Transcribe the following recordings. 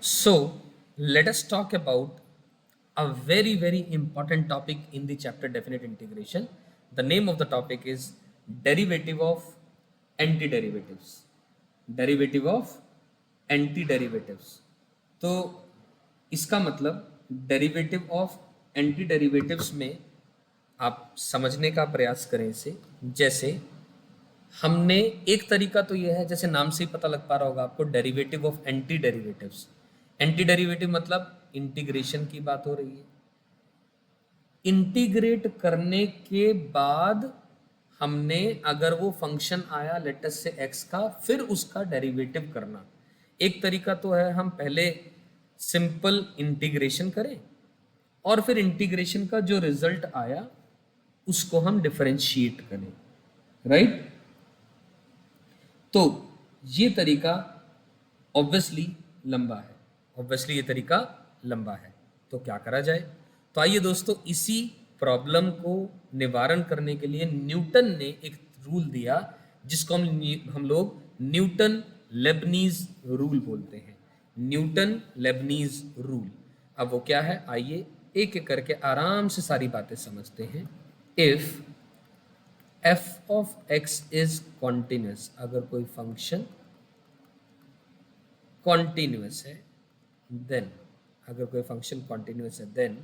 So, let us talk about a very, very important topic in the chapter definite integration. The name of the topic is derivative of antiderivatives. Derivative of antiderivatives. तो इसका मतलब derivative of anti derivatives में आप समझने का प्रयास करें इसे। जैसे हमने एक तरीका तो यह है, जैसे नाम से ही पता लग पा रहा होगा आपको, derivative of anti derivatives. Anti derivative मतलब इंटीग्रेशन की बात हो रही है। इंटीग्रेट करने के बाद हमने अगर वो फंक्शन आया लेटस से एक्स का, फिर उसका डेरिवेटिव करना। एक तरीका तो है हम पहले सिंपल इंटीग्रेशन करें और फिर इंटीग्रेशन का जो रिजल्ट आया उसको हम डिफरेंशिएट करें, राइट। तो ये तरीका ऑब्वियसली लंबा है, ऑब्वियसली ये तरीका लंबा है। तो क्या करा जाए? तो आइए दोस्तों, इसी प्रॉब्लम को निवारण करने के लिए न्यूटन ने एक रूल दिया जिसको हम लोग न्यूटन लेबनीज रूल बोलते हैं। Newton Lebanese rule. अब वो क्या है, आइए एक एक करके आराम से सारी बातें समझते हैं। If f of x is continuous, अगर कोई फंक्शन कॉन्टिन्यूस है देन, अगर कोई फंक्शन कॉन्टिन्यूस है then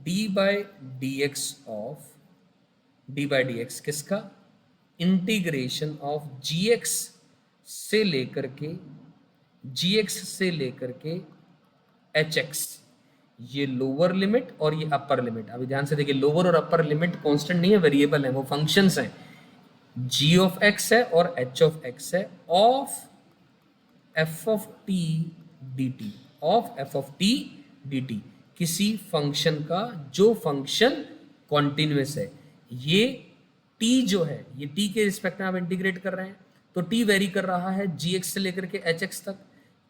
d by d x of, d by d x किसका, इंटीग्रेशन ऑफ जी एक्स से लेकर के, जी एक्स से लेकर के एच एक्स, ये लोअर लिमिट और ये अपर लिमिट। अभी ध्यान से देखिए, लोअर और अपर लिमिट कांस्टेंट नहीं है, वेरिएबल है, वो फंक्शंस हैं। जी ऑफ एक्स है और एच ऑफ एक्स है, of F of T D T, of F of T D T, किसी फंक्शन का जो फंक्शन कॉन्टिन्यूस है। ये t जो है, ये t के रिस्पेक्ट में आप इंटीग्रेट कर रहे हैं, तो t वेरी कर रहा है gx से लेकर के hx तक।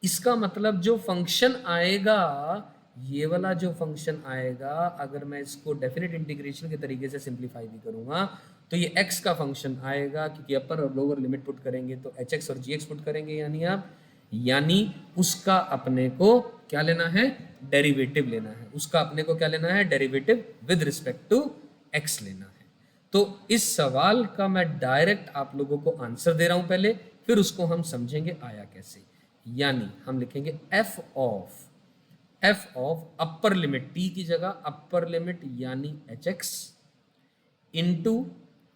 इसका मतलब जो फंक्शन आएगा, ये वाला जो फंक्शन आएगा, अगर मैं इसको डेफिनेट इंटीग्रेशन के तरीके से सिंप्लीफाई भी करूंगा तो ये x का फंक्शन आएगा, क्योंकि अपर और लोअर लिमिट पुट करेंगे तो hx और gx पुट करेंगे, यानी उसका अपने को क्या लेना है, डेरिवेटिव लेना है। उसका अपने को क्या लेना है, derivative with respect to x लेना है। तो इस सवाल का मैं डायरेक्ट आप लोगों को आंसर दे रहा हूं पहले, फिर उसको हम समझेंगे आया कैसे। यानी हम लिखेंगे F of upper limit, t की जगह अपर लिमिट यानी H x, into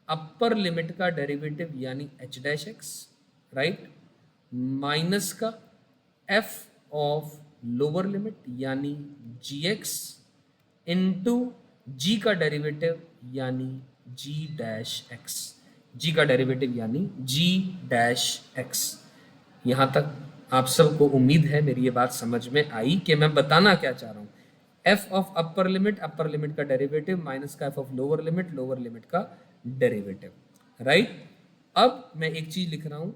upper limit का डेरिवेटिव यानी H dash x, right, minus का एफ ऑफ लोअर लिमिट यानी जी एक्स, इंटू जी का डेरिवेटिव यानी जी डैश एक्स, जी का डेरिवेटिव यानी जी डैश एक्स। यहां तक आप सबको उम्मीद है मेरी ये बात समझ में आई कि मैं बताना क्या चाह रहा हूं। एफ ऑफ अपर लिमिट का डेरिवेटिव माइनस का एफ ऑफ लोअर लिमिट का डेरिवेटिव, राइट। अब मैं एक चीज लिख रहा हूं,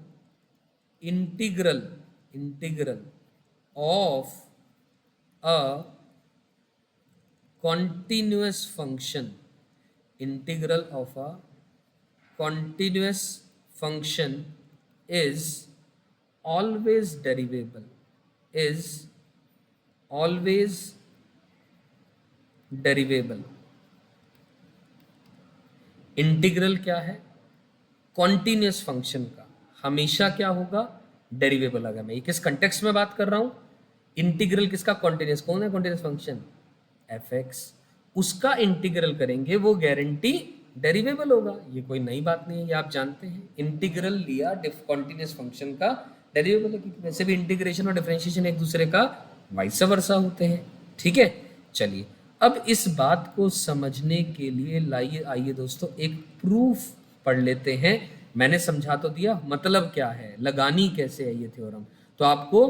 integral of a continuous function, integral of a continuous function is always derivable, is always derivable। Integral क्या है, कॉन्टिन्यूस फंक्शन का हमेशा क्या होगा, डेरिवेबल होगा। मैं किस कंटेक्स्ट में बात कर रहा हूं, इंटीग्रल किसका, कॉन्टिन्यूस। कौन है कॉन्टिन्यूस फंक्शन, एफ एक्स, उसका इंटीग्रल करेंगे वो गारंटी डेरिवेबल होगा। ये कोई नई बात नहीं है, ये आप जानते हैं। इंटीग्रल लिया कॉन्टिन्यूस फंक्शन का, डेरिवेबल है, क्योंकि वैसे भी इंटीग्रेशन और डिफरेंशिएशन एक दूसरे का वाइस वर्सा होते हैं, ठीक है। चलिए अब इस बात को समझने के लिए लाइए, आइए दोस्तों एक प्रूफ पढ़ लेते हैं। मैंने समझा तो दिया, मतलब क्या है, लगानी कैसे है ये थ्योरम। तो आपको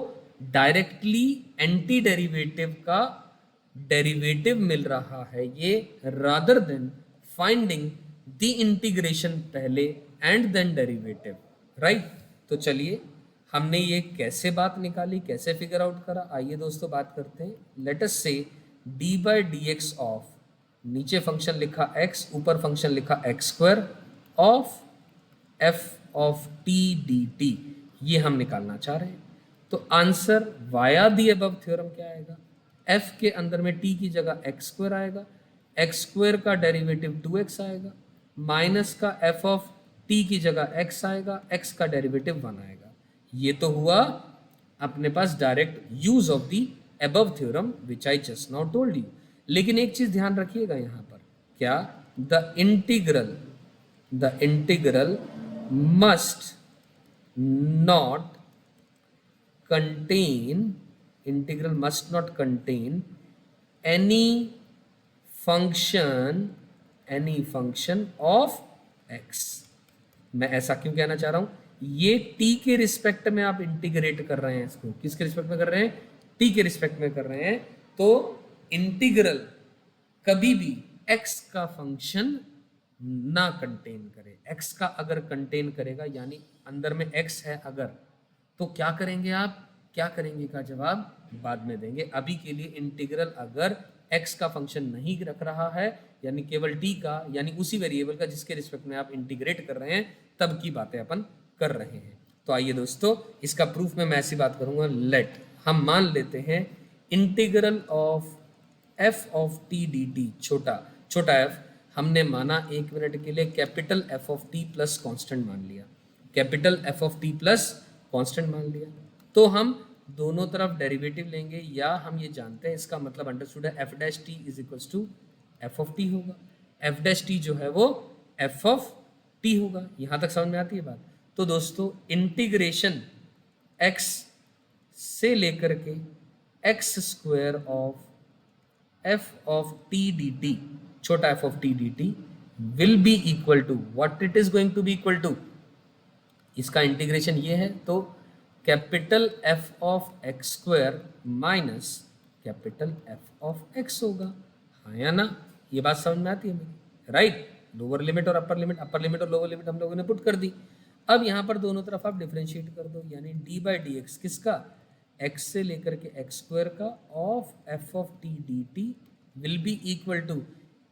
डायरेक्टली एंटी डेरिवेटिव का डेरिवेटिव मिल रहा है ये, rather than finding the integration पहले एंड देन डेरिवेटिव, राइट। तो चलिए हमने ये कैसे बात निकाली, कैसे फिगर आउट करा, आइए दोस्तों बात करते हैं। लेट अस से D by d x of, नीचे फंक्शन लिखा x, ऊपर फंक्शन लिखा x square, of F of T D T, ये हम निकालना चाह रहे हैं। तो आंसर वाया दी अबव थ्योरम क्या आएगा, f के अंदर में t की जगह एक्स स्क्वायर आएगा, एक्स स्क्वायर का डेरिवेटिव 2x आएगा, माइनस का f ऑफ t की जगह x आएगा, x का डेरिवेटिव 1 आएगा। ये तो हुआ अपने पास direct use of the above theorem which I just now told you. लेकिन एक चीज ध्यान रखिएगा यहां पर, क्या, the integral must not contain integral must not contain any function of x। मैं ऐसा क्यों कहना चाह रहा हूं, ये t के रिस्पेक्ट में आप इंटीग्रेट कर रहे हैं, इसको किसके रिस्पेक्ट में कर रहे हैं, t के रिस्पेक्ट में कर रहे हैं, तो इंटीग्रल कभी भी x का फंक्शन ना कंटेन करे। x का अगर कंटेन करेगा यानी अंदर में x है अगर, तो क्या करेंगे आप, क्या करेंगे का जवाब बाद में देंगे। अभी के लिए इंटीग्रल अगर x का फंक्शन नहीं रख रहा है यानी केवल t का, यानी उसी वेरिएबल का जिसके रिस्पेक्ट में आप इंटीग्रेट कर रहे हैं, तब की बातें अपन कर रहे हैं। तो आइए दोस्तों, इसका प्रूफ में मैं ऐसी बात करूंगा, लेट हम मान लेते हैं integral of f of t dt, छोटा f हमने माना 1 मिनट के लिए capital f of t plus constant मान लिया, capital f of t plus constant मान लिया, तो हम दोनों तरफ डेरिवेटिव लेंगे, या हम ये जानते हैं इसका मतलब अंडरस्टूड है f dash t is equals to f of t होगा, एफ डैश टी जो है वो एफ ऑफ टी होगा। यहां तक समझ में आती है बात। तो दोस्तों इंटीग्रेशन एक्स से लेकर के x square of F of T D T, छोटा F of T D T will be equal to what it is going to be equal to, इसका इंटीग्रेशन ये है तो capital F of x square minus capital F of X होगा, हाँ या ना, ये बात समझ में आती है मेरी, राइट। लोअर लिमिट और अपर लिमिट और लोअर लिमिट हम लोगों ने पुट कर दी। अब यहाँ पर दोनों तरफ आप डिफरेंशिएट कर दो, यानी डी बाई डी एक्स किसका, एक्स से लेकर के एक्स स्क्वायर का of F of T D T will be equal to,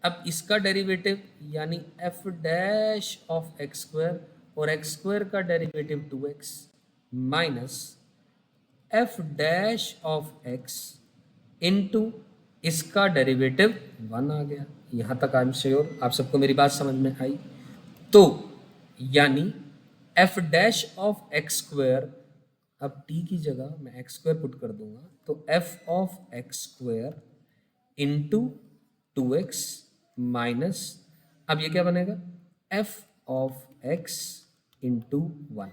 अब इसका डेरिवेटिव यानी f dash of x square और एक्स स्क्वायर का derivative 2x minus f dash of x into इसका डेरिवेटिव 1 आ गया। यहां तक आई एम श्योर आप सबको मेरी बात समझ में आई। तो यानी f dash of x square, अब t की जगह मैं एक्स स्क्वायर पुट कर दूंगा, तो F of x square into 2x minus, अब ये क्या बनेगा, एफ ऑफ एक्स इंटू 1,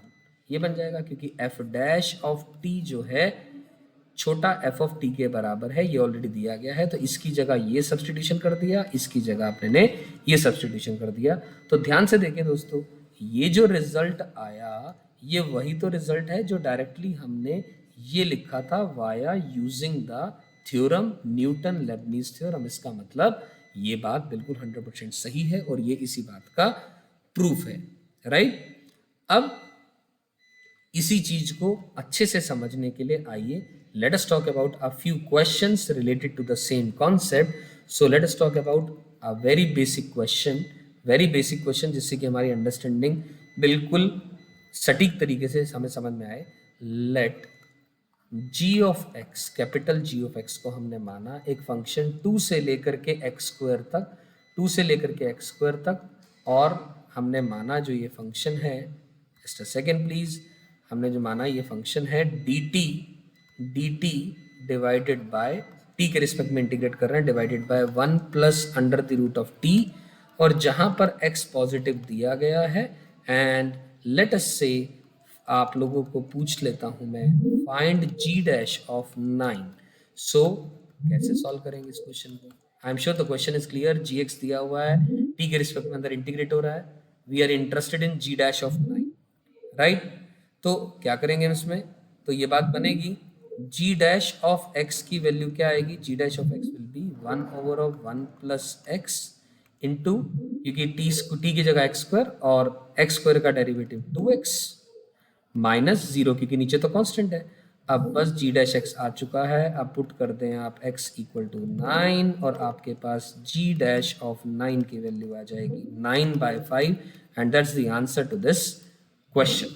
ये बन जाएगा क्योंकि एफ डैश ऑफ टी जो है छोटा एफ ऑफ टी के बराबर है, ये ऑलरेडी दिया गया है, तो इसकी जगह ये सब्स्टिट्यूशन कर दिया, इसकी जगह आपने ने ये सब्स्टिट्यूशन कर दिया। तो ध्यान से देखें दोस्तों, ये जो रिजल्ट आया ये वही तो रिजल्ट है जो डायरेक्टली हमने ये लिखा था via using the theorem Newton Lebanese theorem. इसका मतलब ये बात बिल्कुल 100% सही है और ये इसी बात का प्रूफ है, राइट। अब इसी चीज को अच्छे से समझने के लिए आइए let us talk about a few questions related to the same concept. So let us talk about a very basic question जिससे कि हमारी अंडरस्टैंडिंग बिल्कुल सटीक तरीके से हमें समझ में आए। Let g of x, capital g of x को हमने माना एक फंक्शन 2 से लेकर के x स्क्वायर तक, 2 से लेकर के x स्क्वायर तक, और हमने माना जो ये फंक्शन है, जस्ट अ सेकेंड प्लीज, हमने जो माना ये फंक्शन है dt डिवाइडेड बाय t के रिस्पेक्ट में इंटीग्रेट कर रहे हैं, divided by 1 plus under the root of t, और जहां पर x पॉजिटिव दिया गया है, एंड लेट अस से आप लोगों को पूछ लेता हूं मैं, फाइंड g डैश ऑफ 9। सो कैसे सॉल्व करेंगे इस क्वेश्चन को, I am sure the question is clear. gx दिया हुआ है, t के रिस्पेक्ट में अंदर इंटीग्रेट हो रहा है, we are interested in g dash of 9, right. तो क्या करेंगे इसमें, तो ये बात बनेगी g डैश ऑफ x की वैल्यू क्या आएगी, g dash of x will be 1 over of 1 plus x into, क्योंकि t की जगह x स्क्वायर और x स्क्वायर का डेरिवेटिव 2x माइनस 0 क्योंकि नीचे तो कांस्टेंट है। अब बस g डैश x आ चुका है, अब पुट कर दें आप x इक्वल टू 9 और आपके पास g डैश ऑफ 9 की वैल्यू आ जाएगी 9/5 and that's the answer to this question.